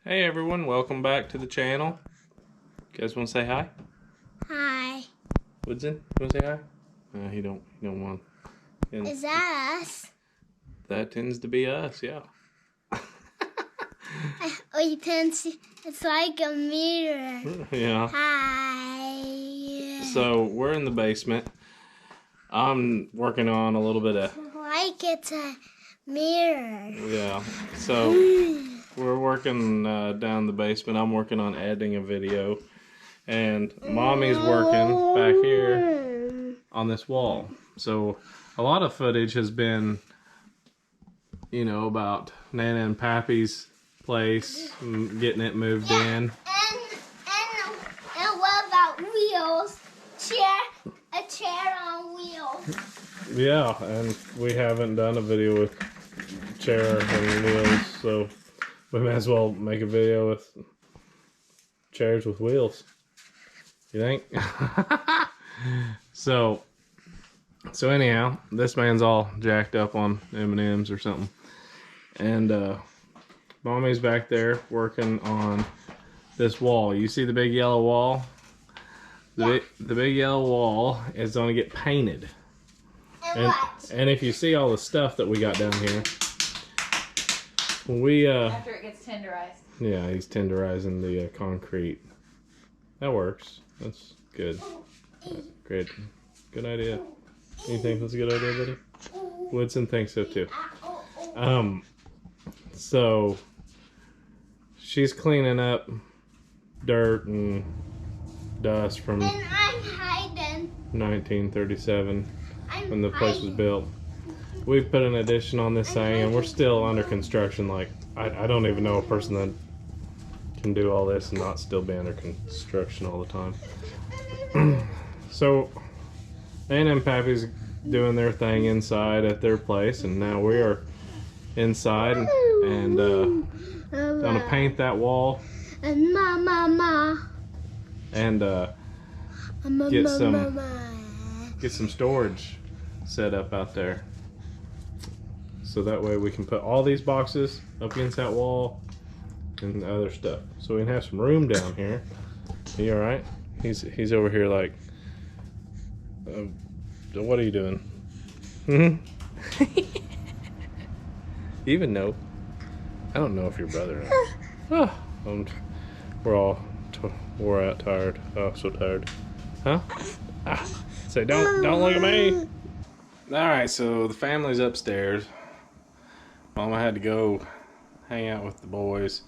Hey everyone, welcome back to the channel. You guys want to say hi? Hi. Woodson, you want to say hi? He don't want. Is that us? That tends to be us, yeah. It's like a mirror. Yeah. Hi. So we're in the basement. I'm working on a little bit of. Like it's a mirror. Yeah. So we're working down the basement. I'm working on editing a video, and Mommy's working back here on this wall. So a lot of footage has been, about Nana and Pappy's place, getting it moved in. And what about wheels? A chair on wheels. Yeah, and we haven't done a video with chair and wheels, so we might as well make a video with chairs with wheels. You think? So anyhow, this man's all jacked up on M&Ms or something. And Mommy's back there working on this wall. You see the big yellow wall? The big yellow wall is going to get painted. And if you see all the stuff that we got down here, after it gets tenderized. Yeah, he's tenderizing the concrete. That works. That's good. Great. Good idea. You think that's a good idea, buddy? Woodson thinks so too. So she's cleaning up dirt and dust from 1937 when the place was built. We've put an addition on this thing and we're still under construction. Like, I don't even know a person that can do all this and not still be under construction all the time. So Nana and Pappy's doing their thing inside at their place, and now we are inside and gonna paint that wall and get some storage set up out there, so that way we can put all these boxes up against that wall and other stuff, so we can have some room down here. Are you all right? He's over here like, what are you doing? You even know? I don't know if your brother knows. We're all wore out, tired. Oh, so tired. Huh? Say, don't look at me. All right, so the family's upstairs. Mama had to go hang out with the boys.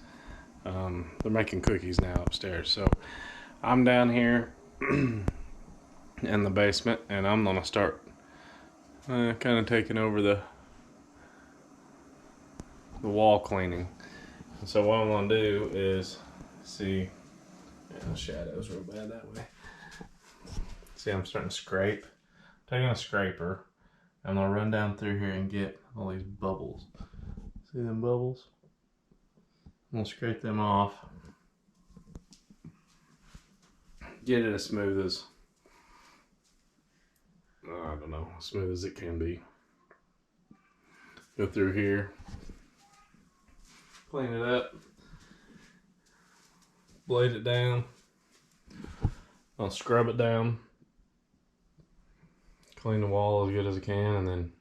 They're making cookies now upstairs, so I'm down here in the basement, and I'm gonna start kind of taking over the wall cleaning. And so what I'm gonna do is see, the shadows real bad that way. See, I'm starting to scrape. Taking a scraper, I'm gonna run down through here and get all these bubbles. See them bubbles? I'm gonna scrape them off. Get it as smooth as, I don't know, as smooth as it can be. Go through here, clean it up, blade it down, I'll scrub it down, clean the wall as good as I can, and then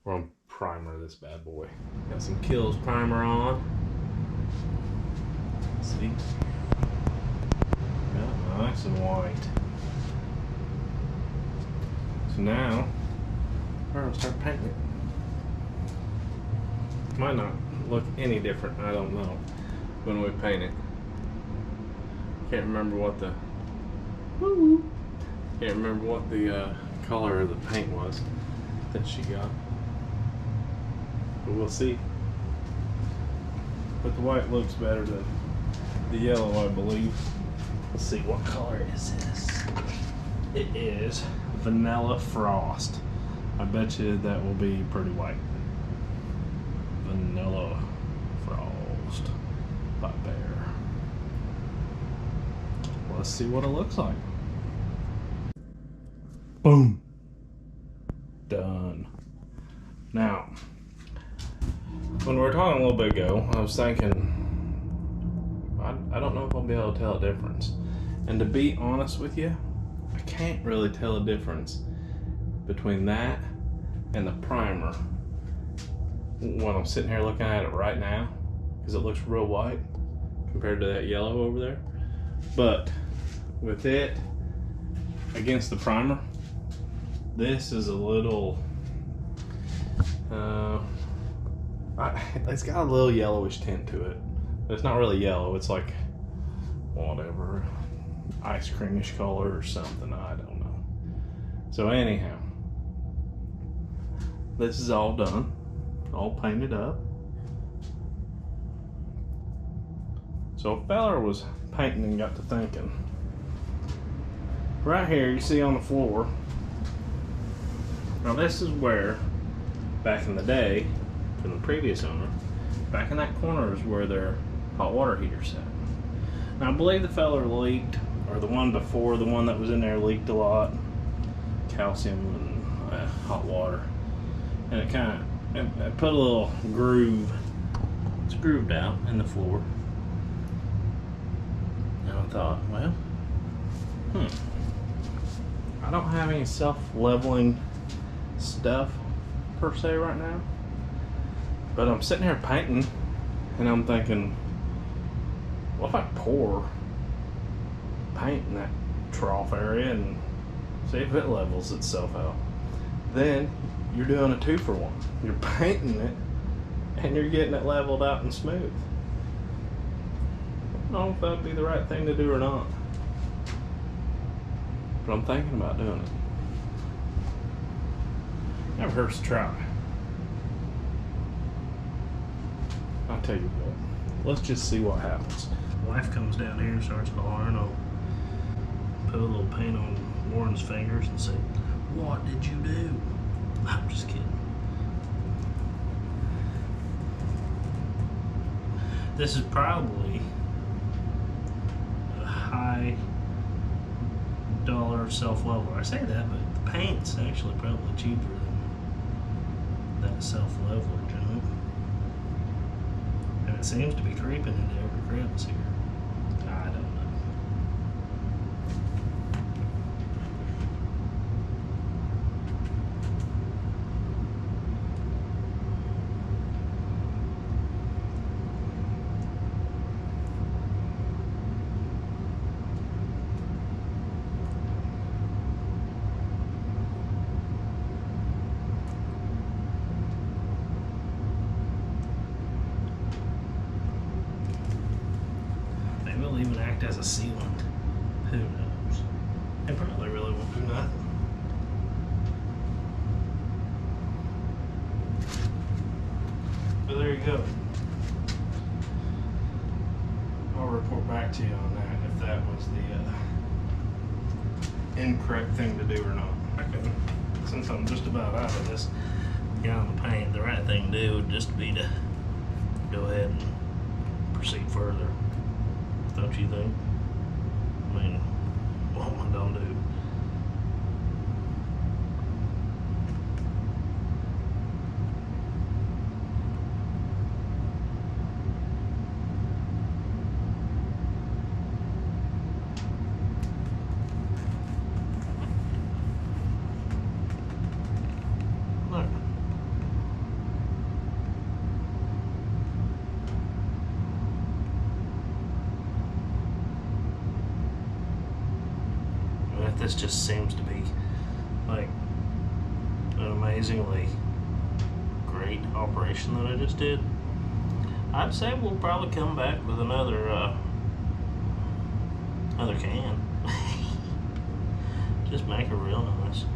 we're gonna primer this bad boy. Got some Kills primer on. See? Yeah, nice and white. So now we're gonna start painting it. Might not look any different, I don't know, when we paint it. Can't remember what the color of the paint was that she got, but we'll see. But the white looks better than the yellow, I believe. Let's see, what color is this? It is Vanilla Frost. I bet you that will be pretty white. Vanilla Frost by Bear. Let's see what it looks like. Boom. Done. Now, when we were talking a little bit ago, I was thinking I don't know if I'll be able to tell a difference. And to be honest with you, I can't really tell a difference between that and the primer when I'm sitting here looking at it right now, because it looks real white compared to that yellow over there. But with it against the primer, this is a little it's got a little yellowish tint to it. But it's not really yellow, it's like whatever, ice creamish color or something, I don't know. So anyhow, this is all done, all painted up. So a feller was painting and got to thinking. Right here you see on the floor, now this is where, back in the day, from the previous owner, back in that corner is where their hot water heater sat. Now I believe the feller leaked, or the one before, the one that was in there leaked a lot, calcium and hot water, and it kind of it put a little groove. It's grooved out in the floor, and I thought, well, I don't have any self-leveling stuff per se right now, but I'm sitting here painting and I'm thinking, what if I pour paint in that trough area and see if it levels itself out? Then you're doing a 2-for-1. You're painting it and you're getting it leveled out and smooth. I don't know if that'd be the right thing to do or not, but I'm thinking about doing it. Never hurts to try. I'll tell you what, let's just see what happens. Wife comes down here and starts hollering. I'll put a little paint on Warren's fingers and say, "What did you do?" I'm just kidding. This is probably a high dollar self-leveler. I say that, but the paint's actually probably cheaper than that self-leveler junk. And it seems to be creeping into every crevice here. I don't know. Will even act as a sealant. Who knows? It probably really won't do nothing. But there you go. I'll report back to you on that if that was the incorrect thing to do or not. Okay. Since I'm just about out of this gallon of paint, the right thing to do would just be to go ahead and proceed further. Don't you think? I mean, what am I gonna do? Look. This just seems to be like an amazingly great operation that I just did. I'd say we'll probably come back with another can. Just make it real nice.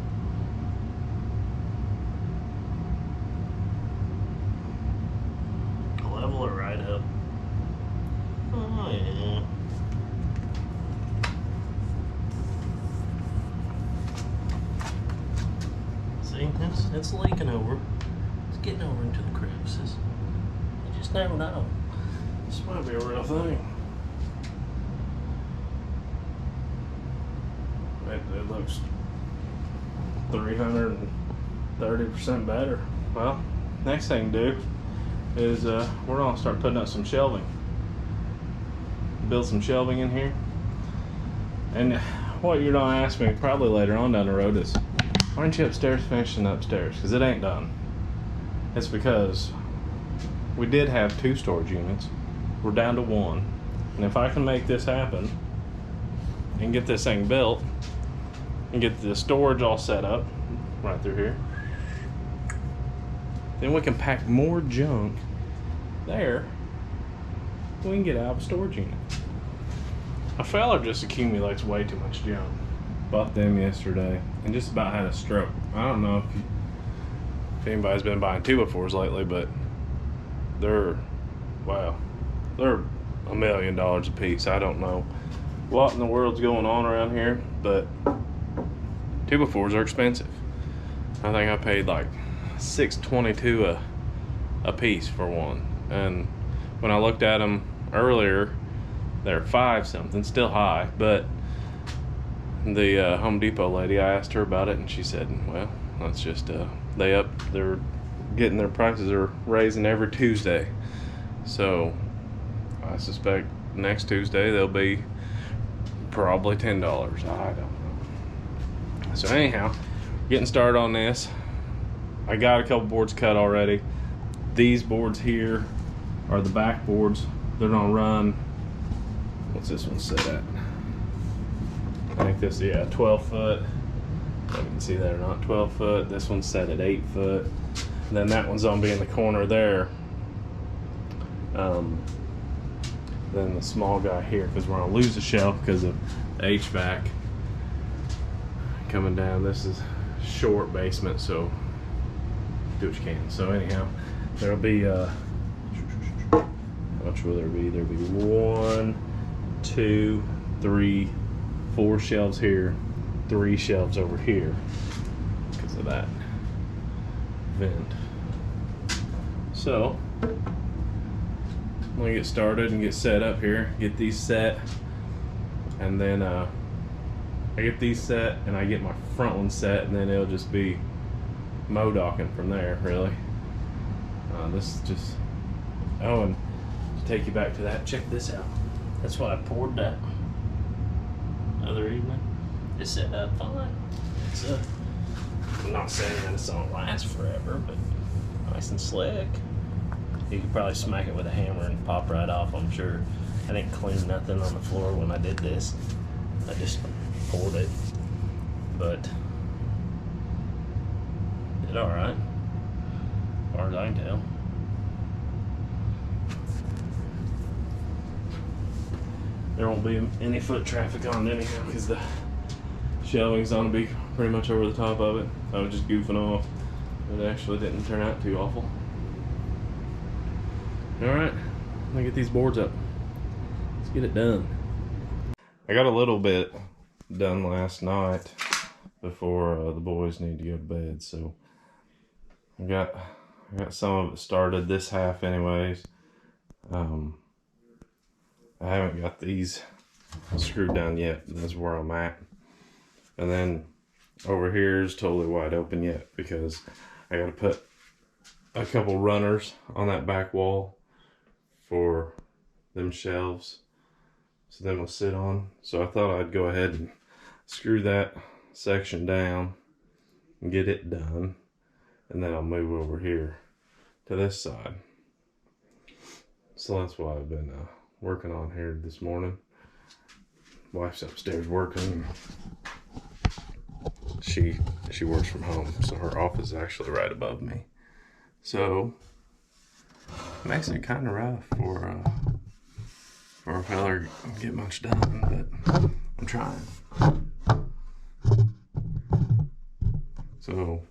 Level it right up. Oh yeah. It's leaking over. It's getting over into the crevices. You just never know. This might be a real thing. It looks 330% better. Well, next thing to do is we're gonna start putting up some shelving. build some shelving in here. And what you're gonna ask me probably later on down the road is, why aren't you upstairs finishing upstairs? Because it ain't done. It's because we did have 2 storage units. We're down to 1. And if I can make this happen and get this thing built and get the storage all set up right through here, then we can pack more junk there. We can get out of a storage unit. A fella just accumulates way too much junk. Bought them yesterday and just about had a stroke. I don't know if anybody's been buying 2x4s lately, but they're $1 million a piece. I don't know what in the world's going on around here, but 2x4s are expensive. I think I paid like $6.22 a piece for one, and when I looked at them earlier, they're 5 something, still high. But the Home Depot lady, I asked her about it, and she said, well, that's just they're getting their prices are raising every Tuesday, so I suspect next Tuesday they'll be probably $10. I don't know. So anyhow, getting started on this. I got a couple boards cut already. These boards here are the back boards. They're gonna run, what's this one set at? I think this, yeah, 12 foot. If you can see that or not, 12 foot. This one's set at 8 foot. And then that one's gonna be in the corner there. Then the small guy here, because we're gonna lose the shelf because of the HVAC coming down. This is short basement, so do what you can. So anyhow, there'll be how much will there be? There'll be 1, 2, 3, 4 shelves here, 3 shelves over here because of that vent. So I'm gonna get started and get set up here, get these set, and then I get these set and I get my front one set, and then it'll just be modocking from there, really. This is just, oh, and to take you back to that, check this out. That's why I poured that other evening. It's set up fine. It's I'm not saying that it's gonna last forever, but nice and slick. You could probably smack it with a hammer and pop right off, I'm sure. I didn't clean nothing on the floor when I did this. I just poured it, but did all right, as far as I can tell. There won't be any foot traffic on it anyhow, because the shelving's gonna be pretty much over the top of it. I was just goofing off. It actually didn't turn out too awful. Alright, I'm gonna get these boards up. Let's get it done. I got a little bit done last night before the boys need to go to bed, so I got some of it started, this half anyways. I haven't got these screwed down yet. That's where I'm at. And then over here is totally wide open yet, because I gotta put a couple runners on that back wall for them shelves, so then we'll sit on. So I thought I'd go ahead and screw that section down and get it done, and then I'll move over here to this side. So that's what I've been working on here this morning. Wife's upstairs working. She works from home, so her office is actually right above me. So makes it kind of rough for a fella to get much done, but I'm trying. So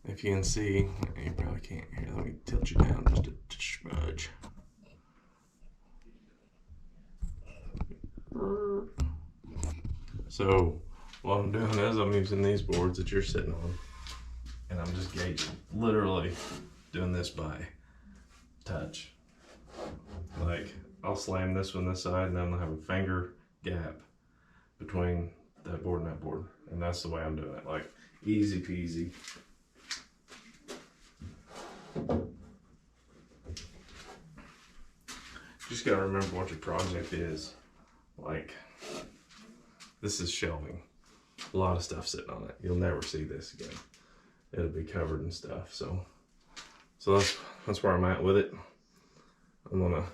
if you can see, you probably can't. Here, let me tilt you down just a smudge. So what I'm doing is I'm using these boards that you're sitting on, and I'm just gauging, literally doing this by touch. Like, I'll slam this one this side, and then I'll have a finger gap between that board and that board, and that's the way I'm doing it, like easy peasy. just gotta remember what your project is. Like, this is shelving. A lot of stuff sitting on it. You'll never see this again. It'll be covered in stuff. So that's where I'm at with it. I'm gonna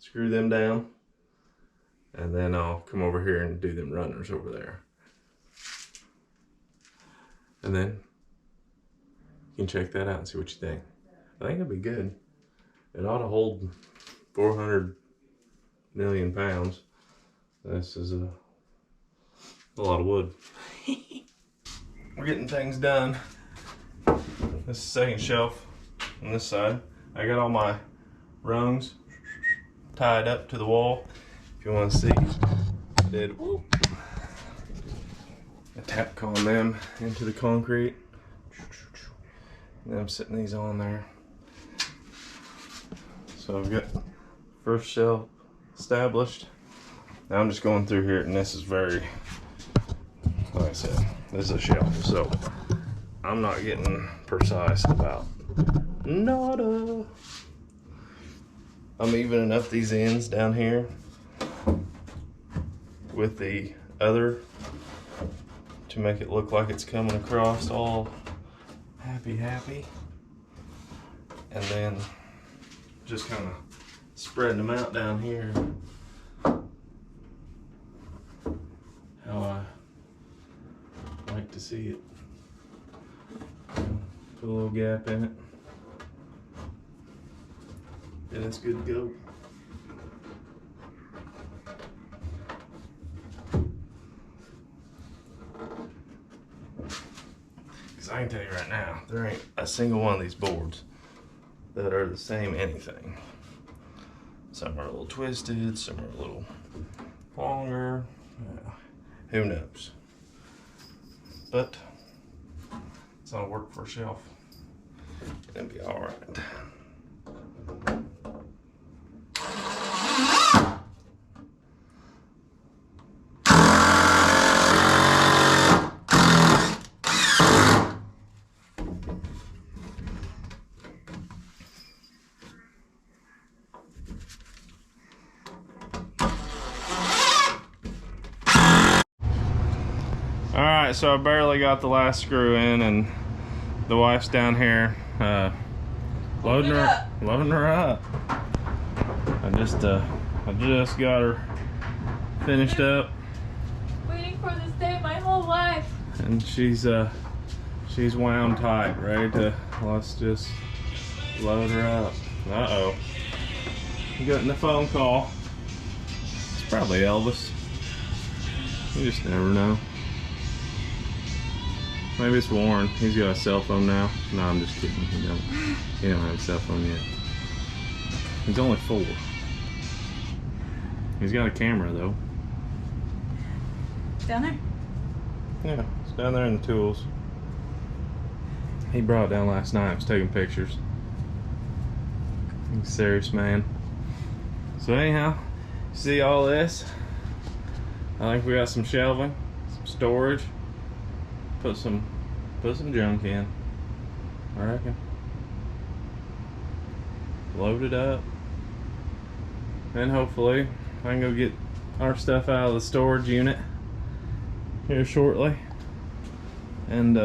screw them down, and then I'll come over here and do them runners over there. And then you can check that out and see what you think. I think it'll be good. It ought to hold 400 million pounds. This is a lot of wood. We're getting things done. This is the second shelf on this side. I got all my rungs tied up to the wall. If you want to see, I did a tap on them into the concrete. And I'm setting these on there. So I've got first shelf established. Now I'm just going through here, and this is very, like I said, this is a shelf, so I'm not getting precise about nada. I'm evening up these ends down here with the other to make it look like it's coming across all happy. And then just kind of spreading them out down here. How I like to see it. Put a little gap in it. And it's good to go. Because I can tell you right now, there ain't a single one of these boards that are the same anything. Some are a little twisted, some are a little longer. Who knows? But it's gonna work for a shelf. It'll be all right. Alright, so I barely got the last screw in, and the wife's down here loading her up. I just got her finished up. Waiting for this day my whole life. And she's wound tight, ready to, let's just load her up. Uh-oh. I'm getting the phone call. It's probably Elvis. You just never know. Maybe it's Warren. He's got a cell phone now. No, I'm just kidding. He don't have a cell phone yet. He's only 4. He's got a camera though. Down there? Yeah, it's down there in the tools. He brought it down last night. I was taking pictures. He's a serious man. So anyhow, see all this? I think we got some shelving, some storage. Put some junk in, I reckon. Load it up. And hopefully I can go get our stuff out of the storage unit here shortly. And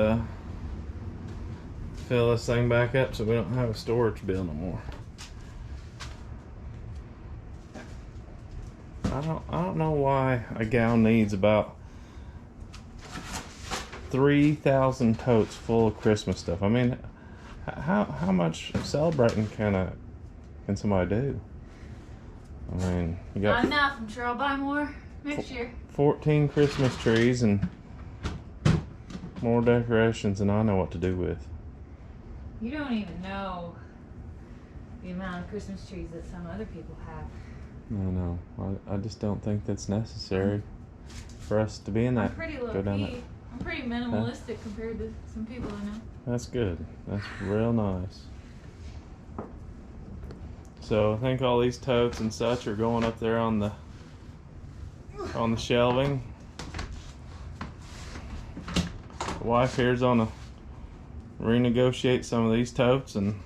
fill this thing back up so we don't have a storage bill no more. I don't know why a gal needs about 3,000 totes full of Christmas stuff. I mean, how much celebrating can somebody do? I mean, you got Not enough. I'm sure I'll buy more next year. 14 Christmas trees and more decorations than I know what to do with. You don't even know the amount of Christmas trees that some other people have. I know. I just don't think that's necessary for us to be in that. I'm pretty low go down that. key. I'm pretty minimalistic compared to some people I know. That's good. That's real nice. So I think all these totes and such are going up there on the shelving. The wife here's on to renegotiate some of these totes and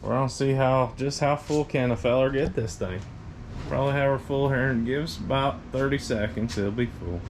We're gonna see just how full can a feller get this thing. Probably have her full here and give us about 30 seconds. It'll be full.